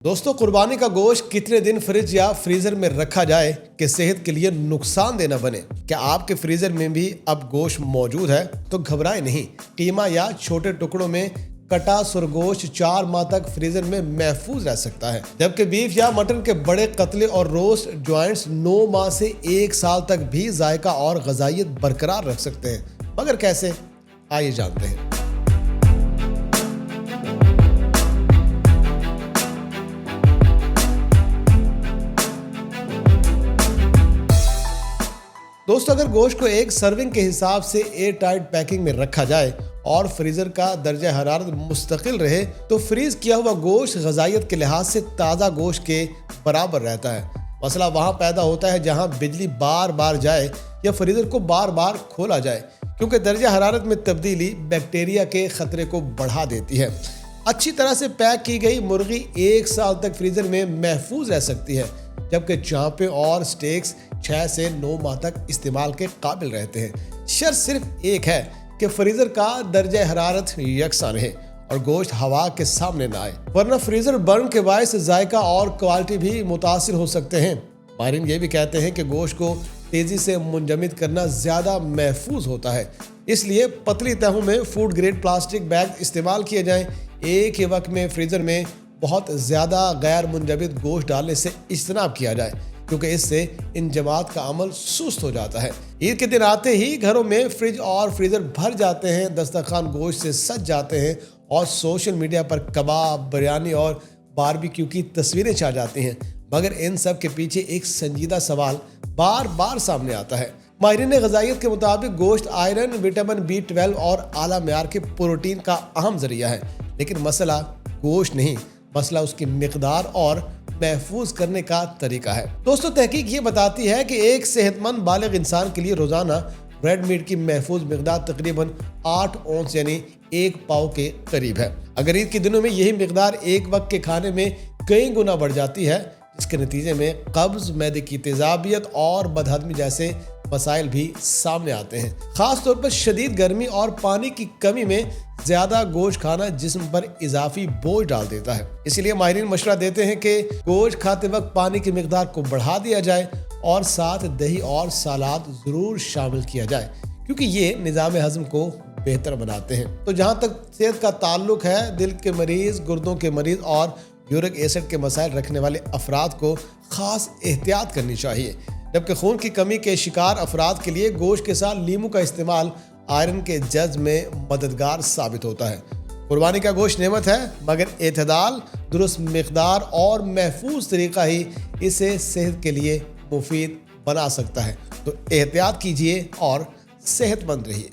दोस्तों, कुर्बानी का गोश्त कितने दिन फ्रिज या फ्रीजर में रखा जाए कि सेहत के लिए नुकसानदेह न बने? क्या आपके फ्रीजर में भी अब गोश्त मौजूद है? तो घबराएं नहीं। कीमा या छोटे टुकड़ों में कटा सुरगोश्त 4 माह तक फ्रीजर में महफूज रह सकता है, जबकि बीफ या मटन के बड़े कतले और रोस्ट जॉइंट्स 9 माह से 1 साल तक भी जायका और गजाइत बरकरार रख सकते हैं। मगर कैसे? आइए जानते हैं। दोस्तों, अगर गोश्त को एक सर्विंग के हिसाब से एयर टाइट पैकिंग में रखा जाए और फ्रीजर का दर्जा हरारत मुस्तकिल रहे तो फ्रीज किया हुआ गोश्त गजाइत के लिहाज से ताज़ा गोश्त के बराबर रहता है। मसला वहाँ पैदा होता है जहाँ बिजली बार बार जाए या फ्रीजर को बार बार खोला जाए, क्योंकि दर्जा हरारत में तब्दीली बैक्टीरिया के खतरे को बढ़ा देती है। अच्छी तरह से पैक की गई मुर्गी 1 साल तक फ्रीजर में महफूज रह सकती है, जबकि चांपे और स्टेक्स 6 से 9 माह तक इस्तेमाल के काबिल रहते हैं। शर्त सिर्फ एक है कि फ्रीजर का दर्जा हरारत यकसा रहे और गोश्त हवा के सामने ना आए, वरना फ्रीजर बर्न के बायस जायका और क्वालिटी भी मुतासिर हो सकते हैं। माहिरीन ये भी कहते हैं कि गोश्त को तेजी से मुंजमद करना ज्यादा महफूज होता है, इसलिए पतली तहों में फूड ग्रेड प्लास्टिक बैग इस्तेमाल किए जाएं। एक ही वक्त में फ्रीजर में बहुत ज़्यादा गैर मुंजमद गोश्त डालने से इज्तनाब किया जाए, क्योंकि इससे इंजमात का अमल सुस्त हो जाता है। ईद के दिन आते ही घरों में फ्रिज और फ्रीजर भर जाते हैं, दस्तरखान गोश्त से सज जाते हैं और सोशल मीडिया पर कबाब, बिरयानी और बारबेक्यू की तस्वीरें छा जाती हैं। मगर इन सब के पीछे एक संजीदा सवाल बार बार सामने आता है। माहिरीन ग़िज़ाइयत के मुताबिक गोश्त आयरन, विटामिन B12 और आला मेयार के प्रोटीन का अहम जरिया है, लेकिन मसला गोश्त नहीं, मसला उसकी मिकदार और महफूज करने का तरीका है। दोस्तों, तहकीक ये बताती है कि एक सेहतमंद बालिग इंसान के लिए रोजाना रेड मीट की महफूज मिकदार तकरीबन 8 औंस यानी 1 पाव के करीब है। अगर ईद के दिनों में यही मिकदार एक वक्त के खाने में कई गुना बढ़ जाती है, जिसके नतीजे में कब्ज, मैदे की तेजाबियत और बदहजमी जैसे मसाइल भी सामने आते हैं। खास तौर पर शदीद गर्मी और पानी की कमी में ज्यादा गोश्त खाना जिस्म पर इजाफी बोझ डाल देता है। इसलिए माहिरीन मशवरा देते हैं कि गोश्त खाते वक्त पानी की मिकदार को बढ़ा दिया जाए और साथ दही और सलाद जरूर शामिल किया जाए, क्योंकि ये निज़ाम हज़म को बेहतर बनाते हैं। तो जहाँ तक सेहत का ताल्लुक है, दिल के मरीज, गुर्दों के मरीज और यूरिक एसिड के मसाइल रखने वाले अफराद को खास एहतियात करनी चाहिए, जबकि खून की कमी के शिकार अफराद के लिए गोश्त के साथ लीमू का इस्तेमाल आयरन के जज्ब में मददगार साबित होता है। कुर्बानी का गोश्त नेमत है, मगर एतदाल, दुरुस्त मिकदार और महफूज तरीका ही इसे सेहत के लिए मुफीद बना सकता है। तो एहतियात कीजिए और सेहतमंद रहिए।